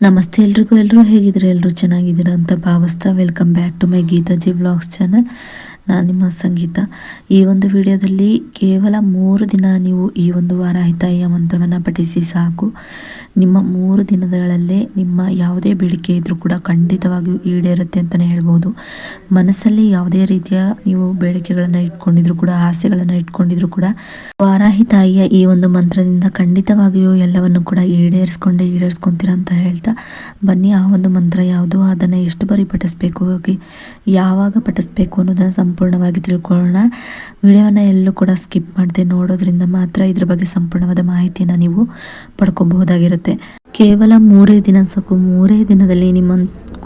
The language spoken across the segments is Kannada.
ನಮಸ್ತೆ ಎಲ್ಲರೂ ಹೇಗಿದ್ದೀರಾ? ಎಲ್ಲರೂ ಚೆನ್ನಾಗಿದ್ದೀರಾ ಅಂತ ಭಾವಿಸ್ತಾ welcome back to my Geethaji vlogs channel. ನಾನು ನಿಮ್ಮ ಸಂಗೀತ. ಈ ಒಂದು ವಿಡಿಯೋದಲ್ಲಿ ಕೇವಲ 3 ದಿನ ನೀವು ಈ ಒಂದು ವಾರಾಹಿತಾಯಿಯ ಮಂತ್ರವನ್ನು ಪಠಿಸಿ ಸಾಕು. ನಿಮ್ಮ 3 ದಿನಗಳಲ್ಲೇ ನಿಮ್ಮ ಯಾವುದೇ ಬೇಡಿಕೆ ಇದ್ರೂ ಕೂಡ ಖಂಡಿತವಾಗಿಯೂ ಈಡೇರುತ್ತೆ ಅಂತಲೇ ಹೇಳ್ಬೋದು. ಮನಸ್ಸಲ್ಲಿ ಯಾವುದೇ ರೀತಿಯ ನೀವು ಬೇಡಿಕೆಗಳನ್ನು ಇಟ್ಕೊಂಡಿದ್ರು ಕೂಡ, ಆಸೆಗಳನ್ನು ಇಟ್ಕೊಂಡಿದ್ರು ಕೂಡ ವಾರಾಹಿತಾಯಿಯ ಈ ಒಂದು ಮಂತ್ರದಿಂದ ಖಂಡಿತವಾಗಿಯೂ ಎಲ್ಲವನ್ನು ಕೂಡ ಈಡೇರಿಸ್ಕೊಂತೀರಾ ಅಂತ ಹೇಳ್ತಾ ಬನ್ನಿ. ಆ ಒಂದು ಮಂತ್ರ ಯಾವುದು, ಅದನ್ನು ಎಷ್ಟು ಬಾರಿ ಪಠಿಸ್ಬೇಕು, ಯಾವಾಗ ಪಠಿಸ್ಬೇಕು ಅನ್ನೋದನ್ನು ಸಂಪೂರ್ಣವಾಗಿ ತಿಳ್ಕೊಳ್ಳೋಣ. ವಿಡಿಯೋನ ಎಲ್ಲೂ ಕೂಡ ಸ್ಕಿಪ್ ಮಾಡದೆ ನೋಡೋದ್ರಿಂದ ಮಾತ್ರ ಇದ್ರ ಬಗ್ಗೆ ಸಂಪೂರ್ಣವಾದ ಮಾಹಿತಿಯನ್ನು ನೀವು ಪಡ್ಕೋಬಹುದಾಗಿರುತ್ತೆ. ಕೇವಲ 3 ದಿನ ಸಾಕು. 3 ದಿನದಲ್ಲಿ ನಿಮ್ಮ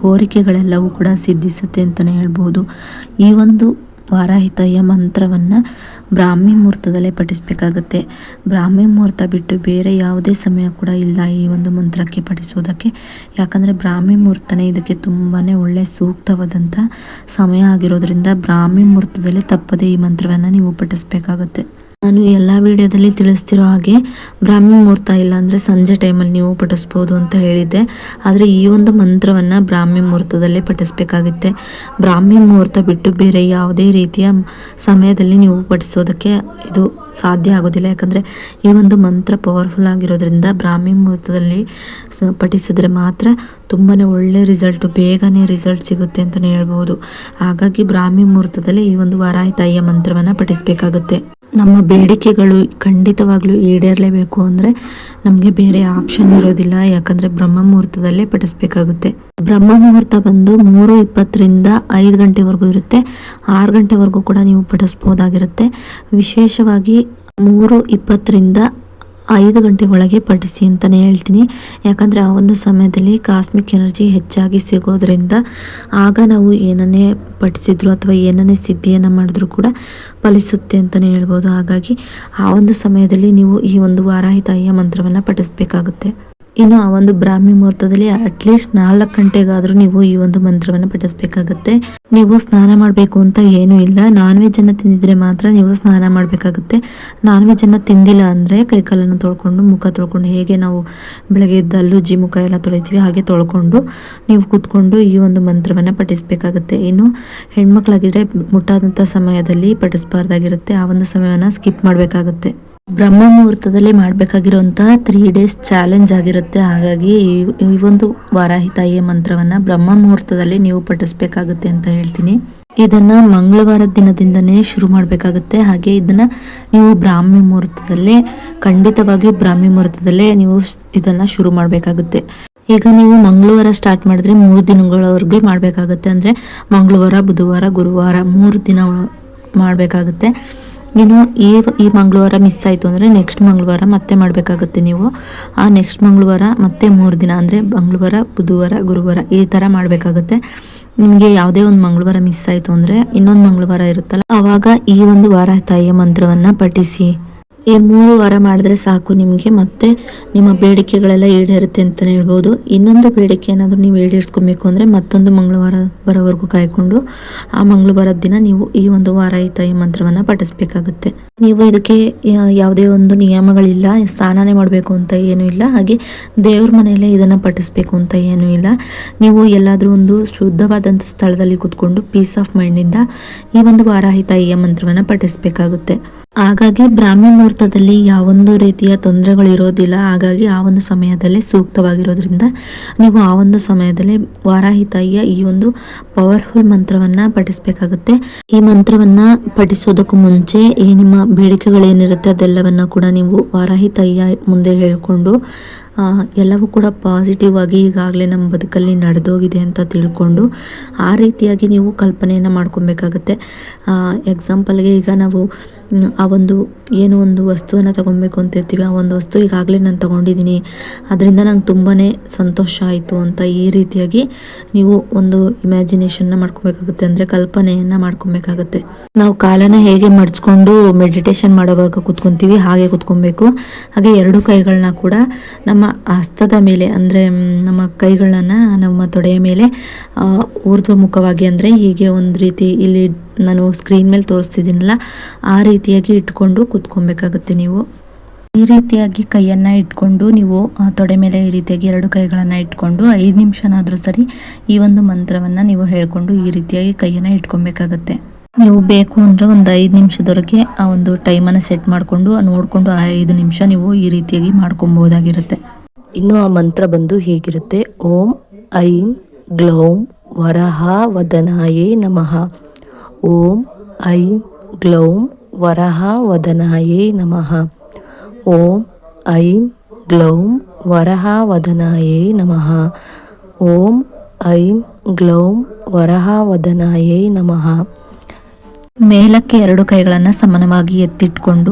ಕೋರಿಕೆಗಳೆಲ್ಲವೂ ಕೂಡ ಸಿದ್ಧಿಸುತ್ತೆ ಅಂತಲೇ ಹೇಳ್ಬೋದು. ಈ ಒಂದು ವಾರಾಹಿತಾಯಿಯ ಮಂತ್ರವನ್ನು ಬ್ರಾಹ್ಮಿ ಮುಹೂರ್ತದಲ್ಲೇ ಪಠಿಸಬೇಕಾಗುತ್ತೆ. ಬ್ರಾಹ್ಮಿ ಮುಹೂರ್ತ ಬಿಟ್ಟು ಬೇರೆ ಯಾವುದೇ ಸಮಯ ಕೂಡ ಇಲ್ಲ ಈ ಒಂದು ಮಂತ್ರಕ್ಕೆ ಪಠಿಸೋದಕ್ಕೆ. ಯಾಕಂದರೆ ಬ್ರಾಹ್ಮಿ ಮುಹೂರ್ತನೇ ಇದಕ್ಕೆ ತುಂಬಾ ಒಳ್ಳೆ ಸೂಕ್ತವಾದಂಥ ಸಮಯ ಆಗಿರೋದ್ರಿಂದ ಬ್ರಾಹ್ಮಿ ಮುಹೂರ್ತದಲ್ಲೇ ತಪ್ಪದೆ ಈ ಮಂತ್ರವನ್ನು ನೀವು ಪಠಿಸಬೇಕಾಗುತ್ತೆ. ನಾನು ಎಲ್ಲ ವಿಡಿಯೋದಲ್ಲಿ ತಿಳಿಸ್ತಿರೋ ಹಾಗೆ ಬ್ರಾಹ್ಮಿ ಮುಹೂರ್ತ ಇಲ್ಲ ಅಂದರೆ ಸಂಜೆ ಟೈಮಲ್ಲಿ ನೀವು ಪಠಿಸ್ಬೋದು ಅಂತ ಹೇಳಿದ್ದೆ. ಆದರೆ ಈ ಒಂದು ಮಂತ್ರವನ್ನು ಬ್ರಾಹ್ಮಿ ಮುಹೂರ್ತದಲ್ಲೇ ಪಠಿಸಬೇಕಾಗುತ್ತೆ. ಬ್ರಾಹ್ಮಿ ಮುಹೂರ್ತ ಬಿಟ್ಟು ಬೇರೆ ಯಾವುದೇ ರೀತಿಯ ಸಮಯದಲ್ಲಿ ನೀವು ಪಠಿಸೋದಕ್ಕೆ ಇದು ಸಾಧ್ಯ ಆಗೋದಿಲ್ಲ. ಯಾಕಂದರೆ ಈ ಒಂದು ಮಂತ್ರ ಪವರ್ಫುಲ್ ಆಗಿರೋದ್ರಿಂದ ಬ್ರಾಹ್ಮಿ ಮುಹೂರ್ತದಲ್ಲಿ ಪಠಿಸಿದ್ರೆ ಮಾತ್ರ ತುಂಬಾ ಒಳ್ಳೆ ರಿಸಲ್ಟು, ಬೇಗನೆ ರಿಸಲ್ಟ್ ಸಿಗುತ್ತೆ ಅಂತಲೇ ಹೇಳ್ಬೋದು. ಹಾಗಾಗಿ ಬ್ರಾಹ್ಮಿ ಮುಹೂರ್ತದಲ್ಲಿ ಈ ಒಂದು ವಾರಾಹಿತಾಯಿಯ ಮಂತ್ರವನ್ನು ಪಠಿಸಬೇಕಾಗುತ್ತೆ. ನಮ್ಮ ಬೇಡಿಕೆಗಳು ಖಂಡಿತವಾಗ್ಲೂ ಈಡೇರಲೇಬೇಕು ಅಂದರೆ ನಮಗೆ ಬೇರೆ ಆಪ್ಷನ್ ಇರೋದಿಲ್ಲ. ಯಾಕಂದರೆ ಬ್ರಹ್ಮ ಮುಹೂರ್ತದಲ್ಲೇ ಪಠಿಸಬೇಕಾಗುತ್ತೆ. ಬ್ರಹ್ಮ ಮುಹೂರ್ತ ಬಂದು 3:20ರಿಂದ 5 ಗಂಟೆವರೆಗೂ ಇರುತ್ತೆ. 6 ಗಂಟೆವರೆಗೂ ಕೂಡ ನೀವು ಪಠಿಸ್ಬೋದಾಗಿರುತ್ತೆ. ವಿಶೇಷವಾಗಿ 3:20ರಿಂದ 5 ಗಂಟೆ ಒಳಗೆ ಪಠಿಸಿ ಅಂತಲೇ ಹೇಳ್ತೀನಿ. ಯಾಕಂದರೆ ಆ ಒಂದು ಸಮಯದಲ್ಲಿ ಕಾಸ್ಮಿಕ್ ಎನರ್ಜಿ ಹೆಚ್ಚಾಗಿ ಸಿಗೋದ್ರಿಂದ ಆಗ ನಾವು ಏನನ್ನೇ ಪಠಿಸಿದ್ರು ಅಥವಾ ಏನನ್ನೇ ಸಿದ್ಧಿಯನ್ನು ಮಾಡಿದ್ರು ಕೂಡ ಫಲಿಸುತ್ತೆ ಅಂತಲೇ ಹೇಳ್ಬೋದು. ಹಾಗಾಗಿ ಆ ಒಂದು ಸಮಯದಲ್ಲಿ ನೀವು ಈ ಒಂದು ವಾರಾಹಿತಾಯಿಯ ಮಂತ್ರವನ್ನು ಪಠಿಸಬೇಕಾಗುತ್ತೆ. ಇನ್ನು ಆ ಒಂದು ಬ್ರಾಹ್ಮಿ ಮುಹೂರ್ತದಲ್ಲಿ ಅಟ್ಲೀಸ್ಟ್ 4 ಗಂಟೆಗಾದರೂ ನೀವು ಈ ಒಂದು ಮಂತ್ರವನ್ನು ಪಠಿಸಬೇಕಾಗುತ್ತೆ. ನೀವು ಸ್ನಾನ ಮಾಡಬೇಕು ಅಂತ ಏನೂ ಇಲ್ಲ. ನಾನ್ ವೆಜ್ಜನ್ನು ತಿಂದಿದ್ರೆ ಮಾತ್ರ ನೀವು ಸ್ನಾನ ಮಾಡಬೇಕಾಗುತ್ತೆ. ನಾನ್ ವೆಜ್ಜನ್ನು ತಿಂದಿಲ್ಲ ಅಂದರೆ ಕೈಕಾಲನ್ನು ತೊಳ್ಕೊಂಡು, ಮುಖ ತೊಳ್ಕೊಂಡು, ಹೇಗೆ ನಾವು ಬೆಳಗ್ಗೆ ಎದ್ದು ಉಜ್ಜಿ ಮುಖ ಎಲ್ಲ ತೊಳಿತೀವಿ ಹಾಗೆ ತೊಳ್ಕೊಂಡು ನೀವು ಕೂತ್ಕೊಂಡು ಈ ಒಂದು ಮಂತ್ರವನ್ನು ಪಠಿಸಬೇಕಾಗುತ್ತೆ. ಇನ್ನು ಹೆಣ್ಮಕ್ಳಾಗಿದ್ರೆ ಮುಟ್ಟಾದಂಥ ಸಮಯದಲ್ಲಿ ಪಠಿಸಬಾರ್ದಾಗಿರುತ್ತೆ. ಆ ಒಂದು ಸಮಯವನ್ನು ಸ್ಕಿಪ್ ಮಾಡಬೇಕಾಗುತ್ತೆ. ಬ್ರಹ್ಮ ಮುಹೂರ್ತದಲ್ಲಿ ಮಾಡಬೇಕಾಗಿರುವಂತಹ 3 ಡೇಸ್ ಚಾಲೆಂಜ್ ಆಗಿರುತ್ತೆ. ಹಾಗಾಗಿ ಈ ಒಂದು ವಾರಾಹಿತಾಯಿಯ ಮಂತ್ರವನ್ನು ಬ್ರಹ್ಮ ಮುಹೂರ್ತದಲ್ಲಿ ನೀವು ಪಠಿಸಬೇಕಾಗುತ್ತೆ ಅಂತ ಹೇಳ್ತೀನಿ. ಇದನ್ನು ಮಂಗಳವಾರದ ದಿನದಿಂದನೇ ಶುರು ಮಾಡಬೇಕಾಗುತ್ತೆ. ಹಾಗೆ ಇದನ್ನು ನೀವು ಬ್ರಾಹ್ಮಿ ಮುಹೂರ್ತದಲ್ಲೇ, ಖಂಡಿತವಾಗಿಯೂ ಬ್ರಾಹ್ಮಿ ಮುಹೂರ್ತದಲ್ಲೇ ನೀವು ಇದನ್ನು ಶುರು ಮಾಡಬೇಕಾಗುತ್ತೆ. ಈಗ ನೀವು ಮಂಗಳವಾರ ಸ್ಟಾರ್ಟ್ ಮಾಡಿದ್ರೆ 3 ದಿನಗಳವರೆಗೆ ಮಾಡಬೇಕಾಗುತ್ತೆ. ಅಂದರೆ ಮಂಗಳವಾರ, ಬುಧವಾರ, ಗುರುವಾರ 3 ದಿನ ಮಾಡಬೇಕಾಗುತ್ತೆ. ಇನ್ನು ಈ ಮಂಗಳವಾರ ಮಿಸ್ ಆಯಿತು ಅಂದರೆ ನೆಕ್ಸ್ಟ್ ಮಂಗಳವಾರ ಮತ್ತೆ ಮಾಡಬೇಕಾಗುತ್ತೆ. ನೀವು ಆ ನೆಕ್ಸ್ಟ್ ಮಂಗಳವಾರ ಮತ್ತೆ 3 ದಿನ ಅಂದರೆ ಮಂಗಳವಾರ, ಬುಧವಾರ, ಗುರುವಾರ ಈ ಥರ ಮಾಡಬೇಕಾಗುತ್ತೆ. ನಿಮಗೆ ಯಾವುದೇ ಒಂದು ಮಂಗಳವಾರ ಮಿಸ್ ಆಯಿತು ಅಂದರೆ ಇನ್ನೊಂದು ಮಂಗಳವಾರ ಇರುತ್ತಲ್ಲ, ಆವಾಗ ಈ ಒಂದು ವಾರಾಹಿತಾಯಿಯ ಮಂತ್ರವನ್ನು ಪಠಿಸಿ. ಈ 3 ವಾರ ಮಾಡಿದ್ರೆ ಸಾಕು, ನಿಮಗೆ ಮತ್ತೆ ನಿಮ್ಮ ಬೇಡಿಕೆಗಳೆಲ್ಲ ಈಡೇರುತ್ತೆ ಅಂತಲೇ ಹೇಳ್ಬೋದು. ಇನ್ನೊಂದು ಬೇಡಿಕೆ ಏನಾದರೂ ನೀವು ಈಡೇರಿಸ್ಕೊಬೇಕು ಅಂದರೆ ಮತ್ತೊಂದು ಮಂಗಳವಾರ ಬರೋವರೆಗೂ ಕಾಯ್ಕೊಂಡು ಆ ಮಂಗಳವಾರದ ದಿನ ನೀವು ಈ ಒಂದು ವಾರಾಹಿತಾಯಿ ಮಂತ್ರವನ್ನು ಪಠಿಸಬೇಕಾಗುತ್ತೆ. ನೀವು ಇದಕ್ಕೆ ಯಾವುದೇ ಒಂದು ನಿಯಮಗಳಿಲ್ಲ, ಸ್ನಾನನೇ ಮಾಡಬೇಕು ಅಂತ ಏನೂ ಇಲ್ಲ, ಹಾಗೆ ದೇವ್ರ ಮನೆಯಲ್ಲೇ ಇದನ್ನು ಪಠಿಸ್ಬೇಕು ಅಂತ ಏನೂ ಇಲ್ಲ. ನೀವು ಎಲ್ಲಾದರೂ ಒಂದು ಶುದ್ಧವಾದಂಥ ಸ್ಥಳದಲ್ಲಿ ಕೂತ್ಕೊಂಡು ಪೀಸ್ ಆಫ್ ಮೈಂಡಿಂದ ಈ ಒಂದು ವಾರಾಹಿತಾಯಿಯ ಮಂತ್ರವನ್ನು ಪಠಿಸಬೇಕಾಗುತ್ತೆ. ಹಾಗಾಗಿ ಬ್ರಾಹ್ಮಿ ಮುಹೂರ್ತದಲ್ಲಿ ಯಾವೊಂದು ರೀತಿಯ ತೊಂದರೆಗಳು ಇರೋದಿಲ್ಲ. ಹಾಗಾಗಿ ಆ ಒಂದು ಸಮಯದಲ್ಲೇ ಸೂಕ್ತವಾಗಿರೋದ್ರಿಂದ ನೀವು ಆ ಒಂದು ಸಮಯದಲ್ಲಿ ವಾರಾಹಿತಾಯಿಯ ಈ ಒಂದು ಪವರ್ಫುಲ್ ಮಂತ್ರವನ್ನು ಪಠಿಸಬೇಕಾಗುತ್ತೆ. ಈ ಮಂತ್ರವನ್ನು ಪಠಿಸೋದಕ್ಕೂ ಮುಂಚೆ ಈ ನಿಮ್ಮ ಬೇಡಿಕೆಗಳೇನಿರುತ್ತೆ ಅದೆಲ್ಲವನ್ನು ಕೂಡ ನೀವು ವಾರಾಹಿತಾಯಿಯ ಮುಂದೆ ಹೇಳ್ಕೊಂಡು ಎಲ್ಲವೂ ಕೂಡ ಪಾಸಿಟಿವ್ ಆಗಿ ಈಗಾಗಲೇ ನಮ್ಮ ಬದುಕಲ್ಲಿ ನಡೆದೋಗಿದೆ ಅಂತ ತಿಳ್ಕೊಂಡು ಆ ರೀತಿಯಾಗಿ ನೀವು ಕಲ್ಪನೆಯನ್ನು ಮಾಡ್ಕೊಬೇಕಾಗತ್ತೆ. ಎಕ್ಸಾಂಪಲ್ಗೆ ಈಗ ನಾವು ಆ ಒಂದು ಏನೋ ಒಂದು ವಸ್ತುವನ್ನು ತಗೊಬೇಕು ಅಂತ ಇರ್ತೀವಿ. ಆ ಒಂದು ವಸ್ತು ಈಗಾಗಲೇ ನಾನು ತೊಗೊಂಡಿದ್ದೀನಿ, ಅದರಿಂದ ನಂಗೆ ತುಂಬಾ ಸಂತೋಷ ಆಯಿತು ಅಂತ ಈ ರೀತಿಯಾಗಿ ನೀವು ಒಂದು ಇಮ್ಯಾಜಿನೇಷನ್ನ ಮಾಡ್ಕೊಬೇಕಾಗುತ್ತೆ. ಅಂದರೆ ಕಲ್ಪನೆಯನ್ನು ಮಾಡ್ಕೊಬೇಕಾಗುತ್ತೆ. ನಾವು ಕಾಲನ್ನು ಹೇಗೆ ಮಡ್ಚ್ಕೊಂಡು ಮೆಡಿಟೇಷನ್ ಮಾಡೋವಾಗ ಕೂತ್ಕೊತೀವಿ ಹಾಗೆ ಕೂತ್ಕೊಬೇಕು. ಹಾಗೆ 2 ಕೈಗಳನ್ನ ಕೂಡ ನಮ್ಮ ಹಸ್ತದ ಮೇಲೆ, ಅಂದರೆ ನಮ್ಮ ಕೈಗಳನ್ನ ನಮ್ಮ ತೊಡೆಯ ಮೇಲೆ ಊರ್ಧ್ವಮುಖವಾಗಿ, ಅಂದರೆ ಹೀಗೆ ಒಂದು ರೀತಿ ಇಲ್ಲಿ ನಾನು ಸ್ಕ್ರೀನ್ ಮೇಲೆ ತೋರಿಸ್ತಿದ್ದೀನಲ್ಲ ಆ ರೀತಿಯಾಗಿ ಇಟ್ಕೊಂಡು ಕೂತ್ಕೊಬೇಕಾಗುತ್ತೆ ನೀವು. ಈ ರೀತಿಯಾಗಿ ಕೈಯನ್ನು ಇಟ್ಕೊಂಡು ನೀವು ತೊಡೆ ಮೇಲೆ ಈ ರೀತಿಯಾಗಿ 2 ಕೈಗಳನ್ನು ಇಟ್ಕೊಂಡು 5 ನಿಮಿಷನಾದರೂ ಸರಿ ಈ ಒಂದು ಮಂತ್ರವನ್ನು ನೀವು ಹೇಳ್ಕೊಂಡು ಈ ರೀತಿಯಾಗಿ ಕೈಯನ್ನು ಇಟ್ಕೊಬೇಕಾಗತ್ತೆ. ನೀವು ಬೇಕು ಅಂದರೆ ಒಂದು 5 ನಿಮಿಷದವರೆಗೆ ಆ ಒಂದು ಟೈಮನ್ನು ಸೆಟ್ ಮಾಡಿಕೊಂಡು ನೋಡಿಕೊಂಡು ಆ 5 ನಿಮಿಷ ನೀವು ಈ ರೀತಿಯಾಗಿ ಮಾಡ್ಕೊಬೋದಾಗಿರುತ್ತೆ. ಇನ್ನು ಆ ಮಂತ್ರ ಬಂದು ಹೀಗಿರುತ್ತೆ: ಓಂ ಐಂ ಗ್ಲೌಂ ವರಹ ವದನಾಯೇ ನಮಃ. ಓಂ ಐಂ ಗ್ಲೌಂ ವರಹ ವದನಾಯೇ ನಮಃ. ಓಂ ಐಂ ಗ್ಲೌಂ ವರಹ ವದನಾಯೇ ನಮಃ. ಓಂ ಐಂ ಗ್ಲೌಂ ವರಹ ವದನಾಯೇ ನಮಃ. ಮೇಲಕ್ಕೆ 2 ಕೈಗಳನ್ನು ಸಮಾನವಾಗಿ ಎತ್ತಿಟ್ಕೊಂಡು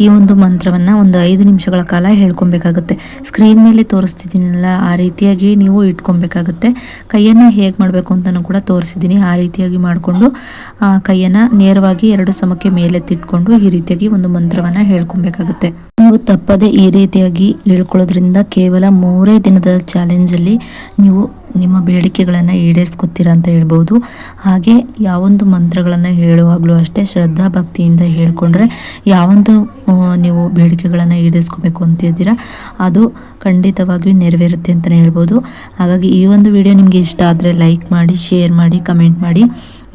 ಈ ಒಂದು ಮಂತ್ರವನ್ನು ಒಂದು 5 ನಿಮಿಷಗಳ ಕಾಲ ಹೇಳ್ಕೊಬೇಕಾಗುತ್ತೆ. ಸ್ಕ್ರೀನ್ ಮೇಲೆ ತೋರಿಸ್ತಿದ್ದೀನಲ್ಲ ಆ ರೀತಿಯಾಗಿ ನೀವು ಇಟ್ಕೊಬೇಕಾಗುತ್ತೆ. ಕೈಯನ್ನು ಹೇಗೆ ಮಾಡಬೇಕು ಅಂತಲೂ ಕೂಡ ತೋರಿಸಿದ್ದೀನಿ. ಆ ರೀತಿಯಾಗಿ ಮಾಡಿಕೊಂಡು ಕೈಯನ್ನು ನೇರವಾಗಿ 2 ಸಮಕ್ಕೆ ಮೇಲೆತ್ತಿಟ್ಕೊಂಡು ಈ ರೀತಿಯಾಗಿ ಒಂದು ಮಂತ್ರವನ್ನು ಹೇಳ್ಕೊಬೇಕಾಗುತ್ತೆ. ನೀವು ತಪ್ಪದೆ ಈ ರೀತಿಯಾಗಿ ಹೇಳ್ಕೊಳ್ಳೋದ್ರಿಂದ ಕೇವಲ 3 ದಿನದ ಚಾಲೆಂಜಲ್ಲಿ ನೀವು ನಿಮ್ಮ ಬೇಡಿಕೆಗಳನ್ನು ಈಡೇರಿಸ್ಕೊತೀರಾ ಅಂತ ಹೇಳ್ಬೋದು. ಹಾಗೆ ಯಾವೊಂದು ಮಂತ್ರಗಳನ್ನು ಹೇಳುವಾಗಲೂ ಅಷ್ಟೇ ಶ್ರದ್ಧಾ ಭಕ್ತಿಯಿಂದ ಹೇಳ್ಕೊಂಡ್ರೆ ಯಾವೊಂದು ನೀವು ಬೇಡಿಕೆಗಳನ್ನು ಈಡೇರಿಸ್ಕೋಬೇಕು ಅಂತಿದ್ದೀರಾ ಅದು ಖಂಡಿತವಾಗಿಯೂ ನೆರವೇರುತ್ತೆ ಅಂತಲೇ ಹೇಳ್ಬೋದು. ಹಾಗಾಗಿ ಈ ಒಂದು ವಿಡಿಯೋ ನಿಮಗೆ ಇಷ್ಟ ಆದರೆ ಲೈಕ್ ಮಾಡಿ, ಶೇರ್ ಮಾಡಿ, ಕಮೆಂಟ್ ಮಾಡಿ.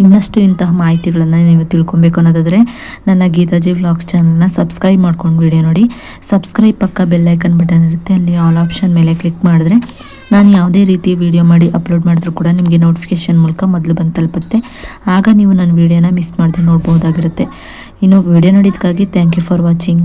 ಇನ್ನಷ್ಟು ಇಂತಹ ಮಾಹಿತಿಗಳನ್ನು ನೀವು ತಿಳ್ಕೊಬೇಕು ಅನ್ನೋದಾದರೆ ನನ್ನ ಗೀತಾಜಿ ವ್ಲಾಗ್ಸ್ ಚಾನಲ್ನ ಸಬ್ಸ್ಕ್ರೈಬ್ ಮಾಡ್ಕೊಂಡು ವಿಡಿಯೋ ನೋಡಿ. ಸಬ್ಸ್ಕ್ರೈಬ್ ಪಕ್ಕ ಬೆಲ್ಲೈಕನ್ ಬಟನ್ ಇರುತ್ತೆ, ಅಲ್ಲಿ ಆಲ್ ಆಪ್ಷನ್ ಮೇಲೆ ಕ್ಲಿಕ್ ಮಾಡಿದ್ರೆ ನಾನು ಯಾವುದೇ ರೀತಿ ವಿಡಿಯೋ ಮಾಡಿ ಅಪ್ಲೋಡ್ ಮಾಡಿದ್ರೂ ಕೂಡ ನಿಮಗೆ ನೋಟಿಫಿಕೇಷನ್ ಮೂಲಕ ಮೊದಲು ಬಂದು ತಲುಪುತ್ತೆ. ಆಗ ನೀವು ನನ್ನ ವಿಡಿಯೋನ ಮಿಸ್ ಮಾಡದೆ ನೋಡ್ಬೋದಾಗಿರುತ್ತೆ. ಇನ್ನು ವಿಡಿಯೋ ನೋಡಿದ್ದಕ್ಕಾಗಿ ಥ್ಯಾಂಕ್ ಯು ಫಾರ್ ವಾಚಿಂಗ್.